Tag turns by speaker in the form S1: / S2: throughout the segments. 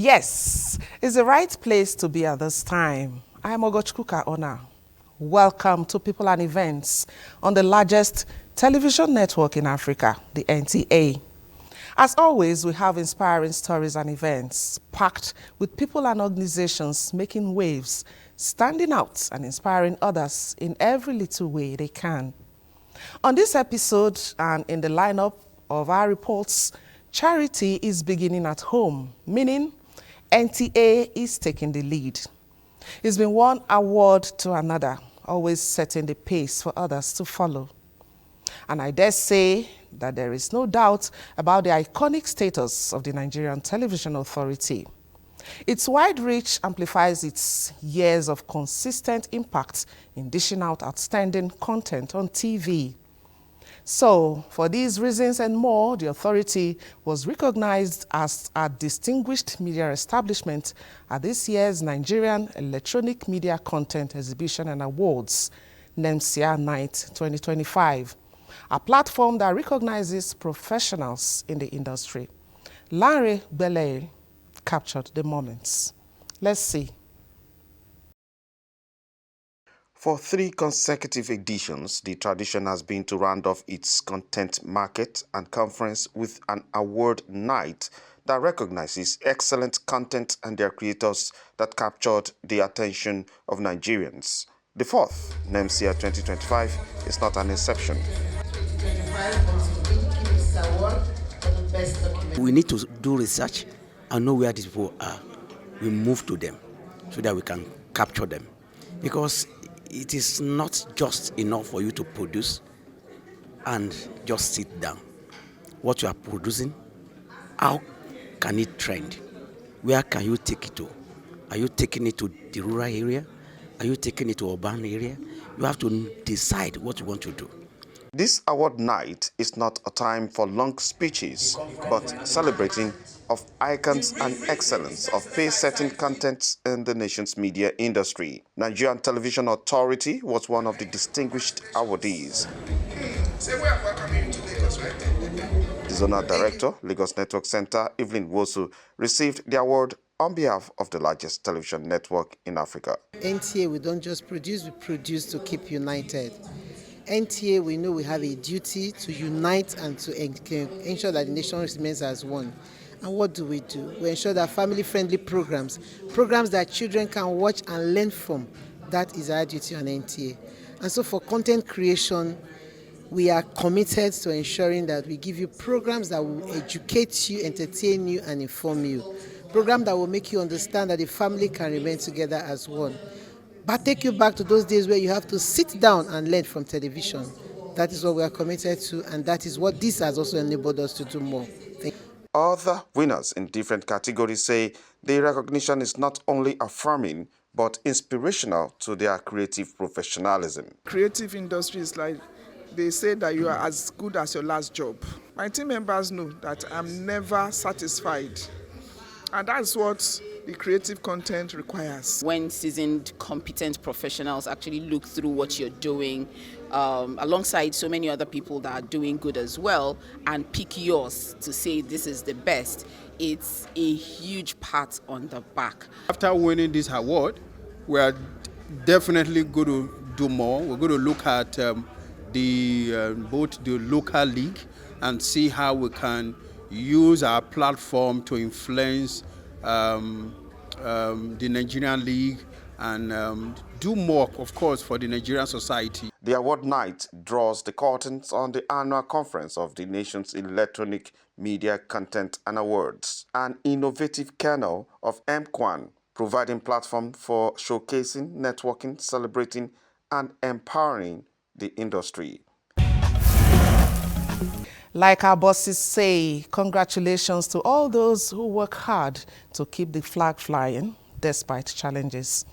S1: Yes, it's the right place to be at this time. I'm Ogochkuka Ona. Welcome to People and Events on the largest television network in Africa, the NTA. As always, we have inspiring stories and events packed with people and organizations making waves, standing out and inspiring others in every little way they can. On this episode and in the lineup of our reports, charity is beginning at home, meaning NTA is taking the lead. It's been one award to another, always setting the pace for others to follow. And I dare say that there is no doubt about the iconic status of the Nigerian Television Authority. Its wide reach amplifies its years of consistent impact in dishing out outstanding content on TV. So, for these reasons and more, the authority was recognized as a distinguished media establishment at this year's Nigerian Electronic Media Content Exhibition and Awards, NEMSIA Night 2025, a platform that recognizes professionals in the industry. Larry Belay captured the moments. Let's see.
S2: For 3 consecutive editions, the tradition has been to round off its content market and conference with an award night that recognizes excellent content and their creators that captured the attention of Nigerians. The 4th, NEMSIA 2025, is not an exception.
S3: We need to do research and know where these people are. We move to them so that we can capture them. Because it is not just enough for you to produce and just sit down. What you are producing, how can it trend? Where can you take it to? Are you taking it to the rural area? Are you taking it to urban area? You have to decide what you want to do.
S2: This award night is not a time for long speeches, but celebrating of icons and excellence of pace-setting content in the nation's media industry. Nigerian Television Authority was one of the distinguished awardees. The Zonal Director, Lagos Network Center, Evelyn Wosu, received the award on behalf of the largest television network in Africa.
S4: NTA, we don't just produce, we produce to keep united. NTA, we know we have a duty to unite and to ensure that the nation remains as one. And what do? We ensure that family-friendly programs that children can watch and learn from, that is our duty on NTA. And so for content creation, we are committed to ensuring that we give you programs that will educate you, entertain you, and inform you. Programs that will make you understand that the family can remain together as one. But take you back to those days where you have to sit down and learn from television. That is what we are committed to, and that is what this has also enabled us to do more.
S2: Other winners in different categories say the recognition is not only affirming, but inspirational to their creative professionalism.
S5: Creative industry is like, they say that you are as good as your last job. My team members know that I'm never satisfied. And that's what the creative content requires.
S6: When seasoned, competent professionals actually look through what you're doing, alongside so many other people that are doing good as well, and pick yours to say this is the best, it's a huge pat on the back.
S7: After winning this award, we are definitely going to do more. We're going to look at both the local league and see how we can use our platform to influence the Nigerian League and do more, of course, for the Nigerian society.
S2: The award night draws the curtains on the annual conference of the nation's electronic media content and awards, an innovative kernel of MQuan, providing platform for showcasing, networking, celebrating, and empowering the industry.
S1: Like our bosses say, congratulations to all those who work hard to keep the flag flying despite challenges.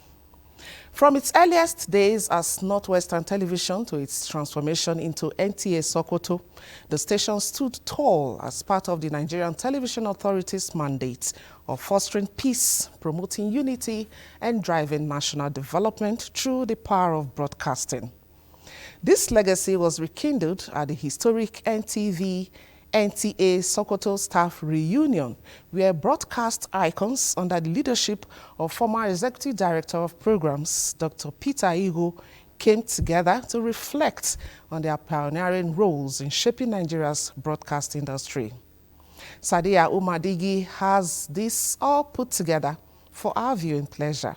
S1: From its earliest days as Northwestern Television to its transformation into NTA Sokoto, the station stood tall as part of the Nigerian Television Authority's mandate of fostering peace, promoting unity, and driving national development through the power of broadcasting. This legacy was rekindled at the historic NTA Sokoto staff reunion, where broadcast icons under the leadership of former Executive Director of Programs, Dr. Peter Igo, came together to reflect on their pioneering roles in shaping Nigeria's broadcast industry. Sadiya Umadigi has this all put together for our viewing pleasure.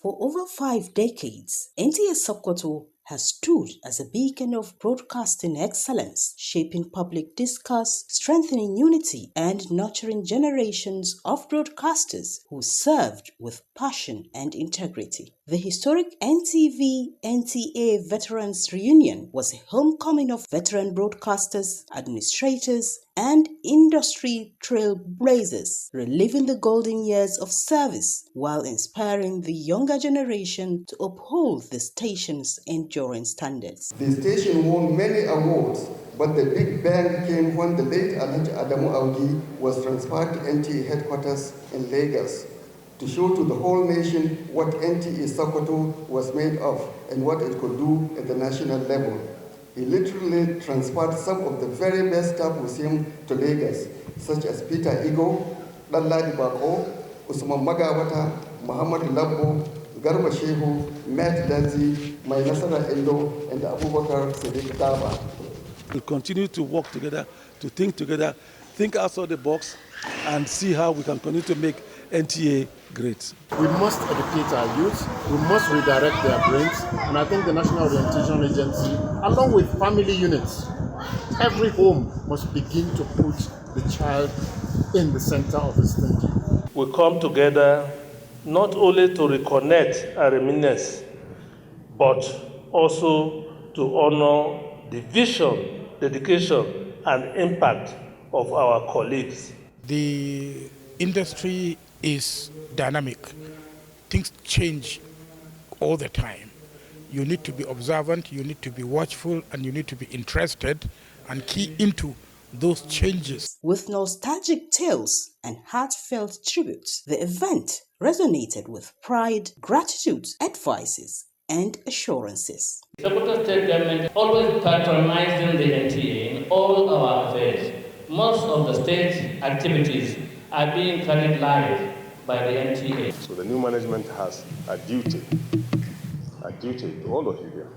S8: For over 5 decades, NTA Sokoto has stood as a beacon of broadcasting excellence, shaping public discourse, strengthening unity, and nurturing generations of broadcasters who served with passion and integrity. The historic NTA Veterans Reunion was a homecoming of veteran broadcasters, administrators, and industry trailblazers, reliving the golden years of service while inspiring the younger generation to uphold the station's enduring standards.
S9: The station won many awards, but the big bang came when the late Alhaji Adamu Augi was transferred to NTA headquarters in Lagos to show to the whole nation what NTA Sokoto was made of and what it could do at the national level. He literally transferred some of the very best staff with him to Lagos, such as Peter Igo, Dalladi Bako, Usman Magawata, Muhammad Labbo, Garba Shehu, Matt Dazi, Mainasara Endo, and Abubakar Sadiq Daba.
S10: We'll continue to work together, to think outside the box, and see how we can continue to make NTA great.
S11: We must educate our youth, we must redirect their brains, and I think the National Orientation Agency, along with family units, every home must begin to put the child in the center of its thinking.
S12: We come together not only to reconnect and reminisce, but also to honor the vision, dedication, and impact of our colleagues.
S13: The industry is dynamic. Things change all the time. You need to be observant, you need to be watchful, and you need to be interested and key into those changes.
S8: With nostalgic tales and heartfelt tributes, the event resonated with pride, gratitude, advices, and assurances.
S14: The Sokoto State Government always patronizing the NTA in all our affairs. Most of the state's activities are being carried live by the NTA.
S15: So the new management has a duty to all of you here,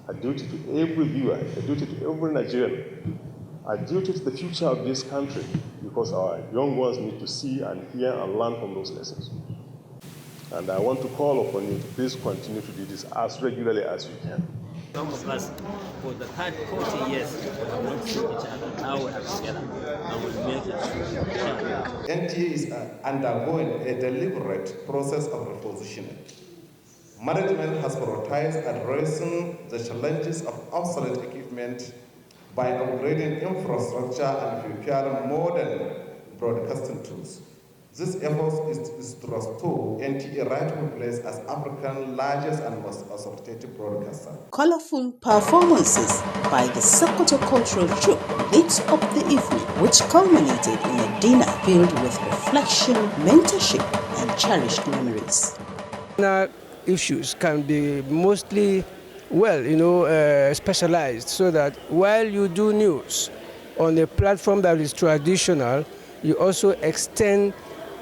S15: a duty to every viewer, a duty to every Nigerian, a duty to the future of this country, because our young ones need to see and hear and learn from those lessons. And I want to call upon you to please continue to do this as regularly as you can.
S16: Some of us, for the past 40 years, we have not seen each other. Now we are together and we make it.
S17: NTA is undergoing a deliberate process of repositioning. Management has prioritized addressing the challenges of obsolete equipment by upgrading infrastructure and preparing modern broadcasting tools. This effort is to restore NTA rightful place as Africa's largest and most authoritative broadcaster.
S8: Colorful performances by the Sokoto Cultural Troupe lit up the evening, which culminated in a dinner filled with reflection, mentorship, and cherished memories.
S18: Issues can be mostly, specialized, so that while you do news on a platform that is traditional, you also extend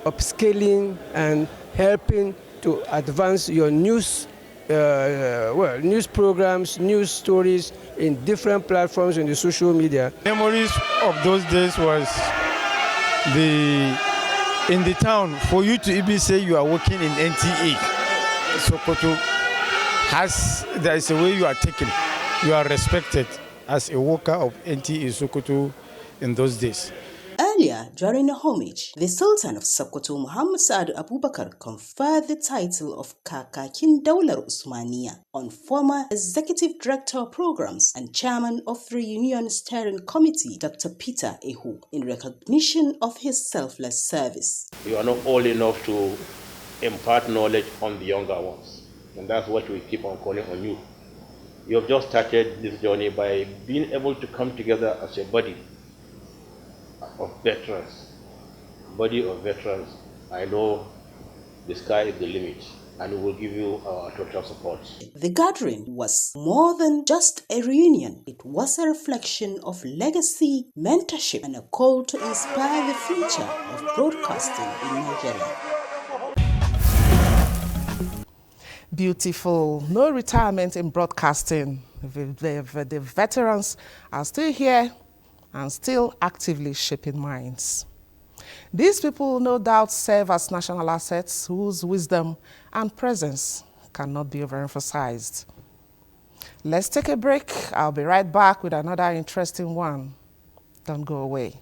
S18: upscaling and helping to advance your news news programs, news stories in different platforms in the social media.
S13: Memories of those days was in the town, for you to even say you are working in NTA Sokoto, there is a way you are taken. You are respected as a worker of NTA Sokoto in those days.
S8: Earlier, during a homage, the Sultan of Sokoto, Muhammad Saad Abubakar, conferred the title of Kakakin Daular Usmaniya on former Executive Director of Programs and Chairman of the Reunion Steering Committee, Dr. Peter Ehu, in recognition of his selfless service.
S19: You are not old enough to impart knowledge on the younger ones, and that's what we keep on calling on you. You have just started this journey by being able to come together as a body of veterans. I know the sky is the limit, and we will give you our total support.
S8: The gathering was more than just a reunion. It was a reflection of legacy, mentorship, and a call to inspire the future of broadcasting in Nigeria.
S1: Beautiful. No retirement in broadcasting. The veterans are still here and still actively shaping minds. These people no doubt serve as national assets whose wisdom and presence cannot be overemphasized. Let's take a break. I'll be right back with another interesting one. Don't go away.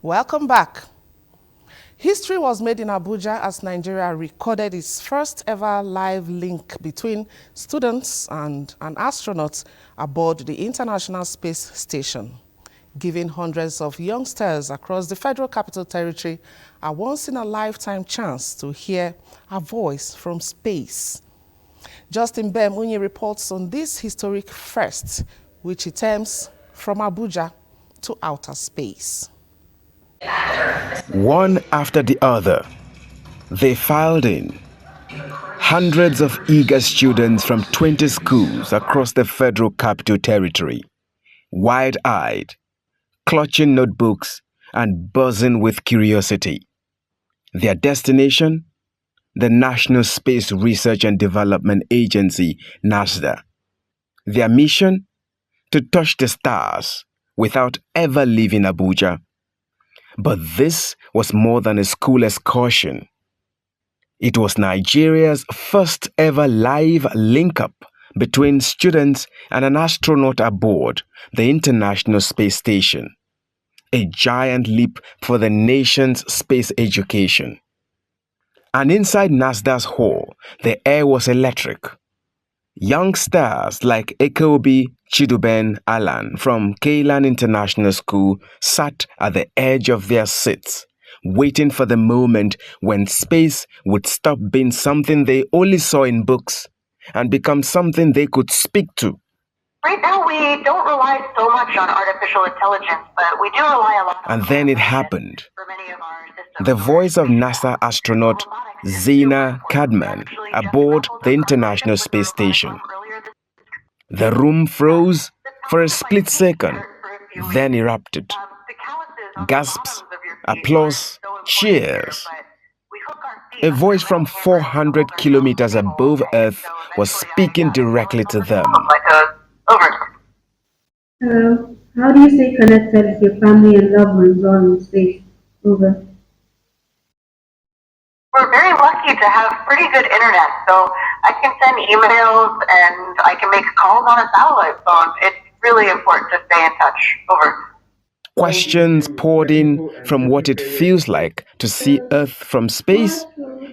S1: Welcome back. History was made in Abuja as Nigeria recorded its first ever live link between students and an astronaut aboard the International Space Station, giving hundreds of youngsters across the Federal Capital Territory a once-in-a-lifetime chance to hear a voice from space. Justin Bemunyi reports on this historic first, which he terms From Abuja to Outer Space.
S20: One after the other, they filed in. Hundreds of eager students from 20 schools across the Federal Capital Territory, wide-eyed, clutching notebooks and buzzing with curiosity. Their destination? The National Space Research and Development Agency, NASA. Their mission? To touch the stars without ever leaving Abuja. But this was more than a school excursion. It was Nigeria's first ever live link-up between students and an astronaut aboard the International Space Station. A giant leap for the nation's space education. And inside NASDA's hall, the air was electric. Young stars like Ekobi Chiduben Alan from Keilan International School sat at the edge of their seats, waiting for the moment when space would stop being something they only saw in books and become something they could speak to.
S21: Right now, we don't rely so much on artificial intelligence, but we do rely a lot on.
S20: And then it happened. The voice of NASA astronaut Zena Cadman aboard the International Space Station. The room froze for a split second, then erupted. Gasps, applause, cheers. A voice from 400 kilometers above Earth was speaking directly to them.
S22: Hello, how do you stay connected with your family and loved ones while in space? Over.
S21: We're very lucky lucky to have pretty good internet, so I can send emails and I can make calls on a satellite phone. It's really important to stay in touch. Over.
S20: Questions poured in from what it feels like to see Earth from space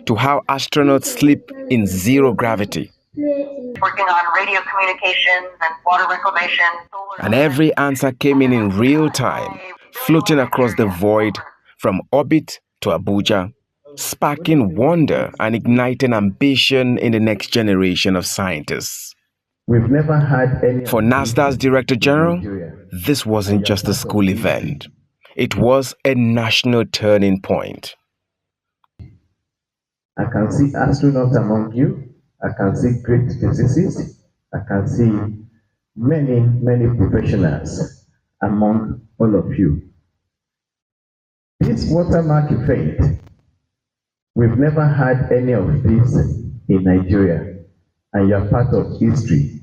S20: to how astronauts sleep in zero gravity.
S21: Working on radio communications and water reclamation.
S20: And every answer came in real time, floating across the void from orbit to Abuja, sparking wonder and igniting ambition in the next generation of scientists.
S3: We've never had any.
S20: For NASDA's Director General, this wasn't just a school event. It was a national turning point.
S3: I can see astronauts among you. I can see great physicists. I can see many, many professionals among all of you. This watermark event, we've never had any of this in Nigeria, and you're part of history.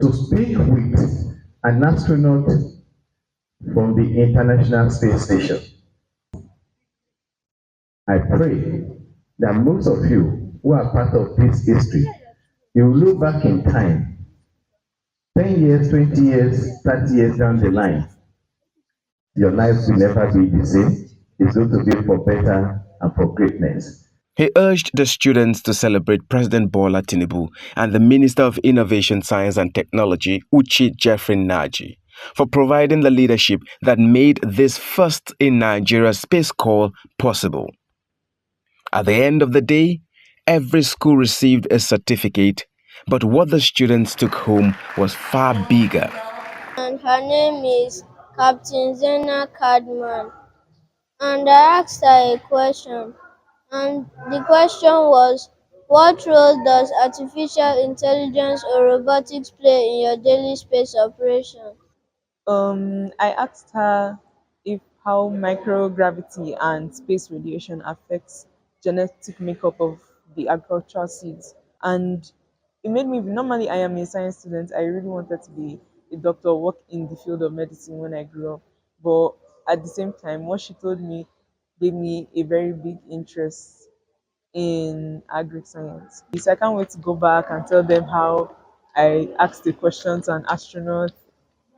S3: To speak with an astronaut from the International Space Station, I pray that most of you who are part of this history, you will look back in time, 10 years, 20 years, 30 years down the line. Your life will never be the same. It's going to be for better and for greatness.
S20: He urged the students to celebrate President Bola Tinubu and the Minister of Innovation, Science and Technology, Uche Jeffrey Naji, for providing the leadership that made this first in Nigeria space call possible. At the end of the day, every school received a certificate, but what the students took home was far bigger.
S4: And her name is Captain Zena Cadman. And I asked her a question. And the question was, what role does artificial intelligence or robotics play in your daily space operation?
S23: I asked her if how microgravity and space radiation affects genetic makeup of the agricultural seeds. And it made me, normally I am a science student, I really wanted to be a doctor, work in the field of medicine when I grew up. But at the same time, what she told me gave me a very big interest in agri-science. So I can't wait to go back and tell them how I asked the question to an astronaut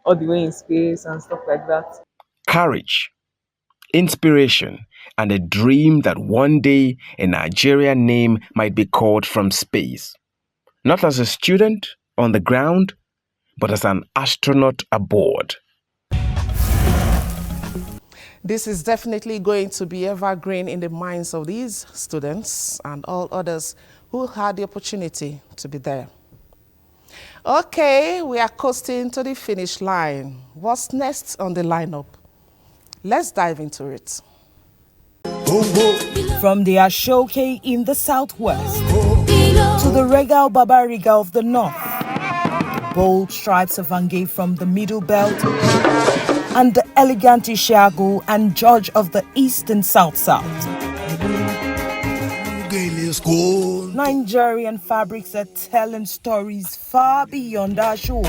S23: all the way in space and stuff like that.
S20: Courage, inspiration, and a dream that one day a Nigerian name might be called from space. Not as a student on the ground, but as an astronaut aboard.
S1: This is definitely going to be evergreen in the minds of these students and all others who had the opportunity to be there. Okay, we are coasting to the finish line. What's next on the lineup? Let's dive into it.
S24: From the Ashoke in the southwest to the Regal Babariga of the north, the bold stripes of Angay from the middle belt, and the elegant Ishago and George of the east and south-south. Nigerian fabrics are telling stories far beyond our shores.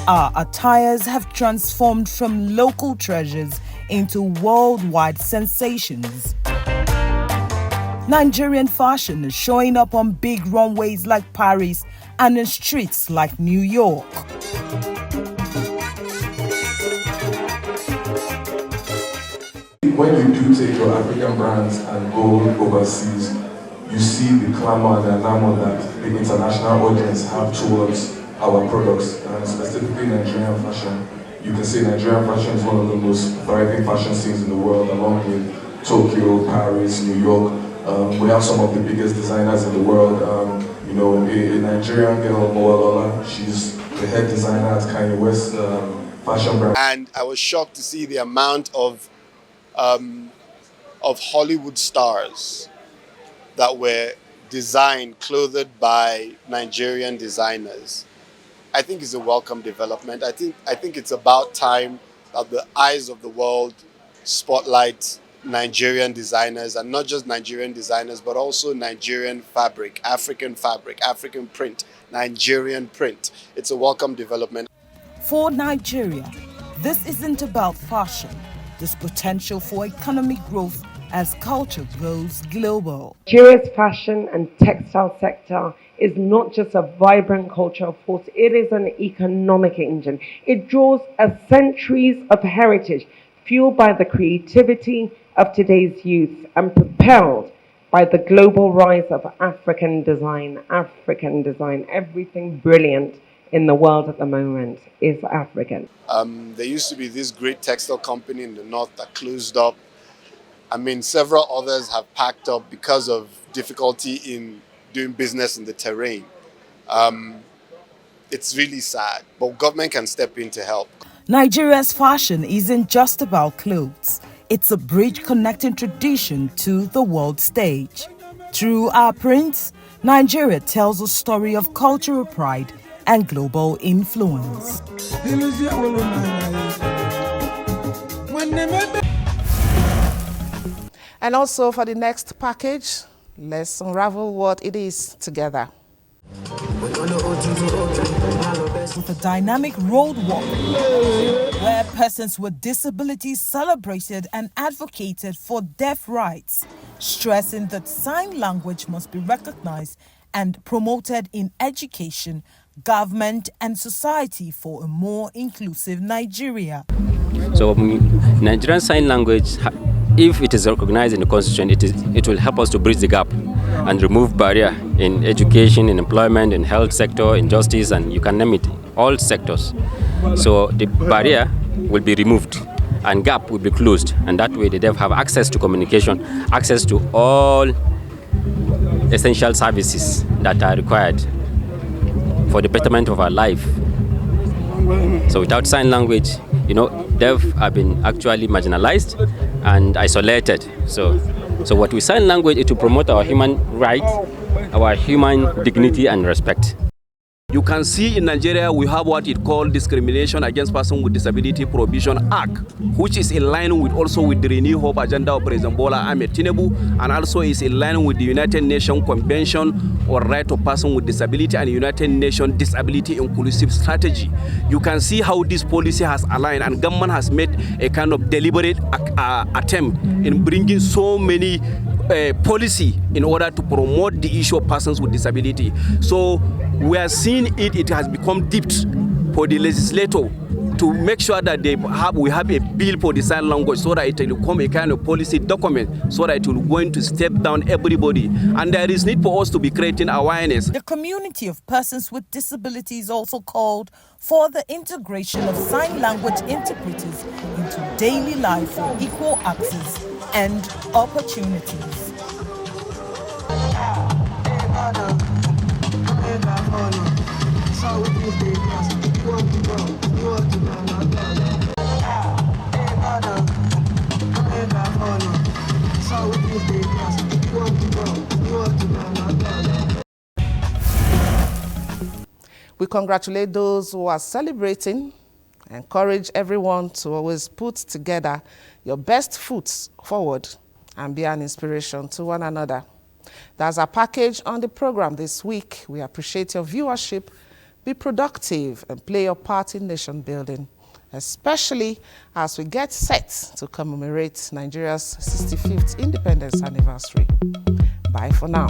S24: Our attires have transformed from local treasures into worldwide sensations. Nigerian fashion is showing up on big runways like Paris and in streets like New York.
S25: When you do take your African brands and go overseas, you see the clamor and the enamel that the international audience have towards our products, and specifically Nigerian fashion. You can say Nigerian fashion is one of the most thriving fashion scenes in the world, along with Tokyo, Paris, New York. We have some of the biggest designers in the world. A Nigerian girl, Moalola, she's the head designer at Kanye West's fashion brand.
S26: And I was shocked to see the amount of Hollywood stars that were designed, clothed by Nigerian designers. I think it's a welcome development. I think it's about time that the eyes of the world spotlight Nigerian designers, and not just Nigerian designers, but also Nigerian fabric, African print, Nigerian print. It's a welcome development.
S24: For Nigeria, this isn't about fashion. There's potential for economic growth as culture goes global.
S2: Nigeria's fashion and textile sector is not just a vibrant cultural force, it is an economic engine. It draws centuries of heritage, fueled by the creativity of today's youth and propelled by the global rise of African design. Everything brilliant in the world at the moment is African.
S26: There used to be this great textile company in the north that closed up. I mean, several others have packed up because of difficulty in doing business in the terrain. It's really sad, but government can step in to help.
S24: Nigeria's fashion isn't just about clothes. It's a bridge connecting tradition to the world stage. Through our prints, Nigeria tells a story of cultural pride and global influence.
S1: And also for the next package, let's unravel what it is together.
S24: With a dynamic road walk, where persons with disabilities celebrated and advocated for deaf rights, stressing that sign language must be recognized and promoted in education, government and society for a more inclusive Nigeria.
S5: So Nigerian Sign Language, if it is recognized in the Constitution, it will help us to bridge the gap and remove barrier in education, in employment, in health sector, in justice, and you can name it, all sectors. So the barrier will be removed and gap will be closed, and that way the deaf have access to communication, access to all essential services that are required for the betterment of our life. So without sign language, deaf have been actually marginalized and isolated. So what we sign language is to promote our human rights, our human dignity and respect.
S6: You can see in Nigeria we have what it called Discrimination Against Persons with Disability Prohibition Act, which is in line with also with the Renew Hope agenda of President Bola Ahmed Tinubu, and also is in line with the United Nations Convention on Right of Persons with Disability and United Nations Disability Inclusive Strategy. You can see how this policy has aligned, and government has made a kind of deliberate attempt in bringing so many policy in order to promote the issue of persons with disability. So we are seeing it has become dipped for the legislator to make sure that we have a bill for the sign language so that it will become a kind of policy document so that it will going to step down everybody. And there is need for us to be creating awareness.
S24: The community of persons with disabilities also called for the integration of sign language interpreters into daily life for equal access and opportunities.
S1: We congratulate those who are celebrating, encourage everyone to always put together your best foot forward and be an inspiration to one another. That's our package on the program this week. We appreciate your viewership. Be productive and play your part in nation building, especially as we get set to commemorate Nigeria's 65th independence anniversary. Bye for now.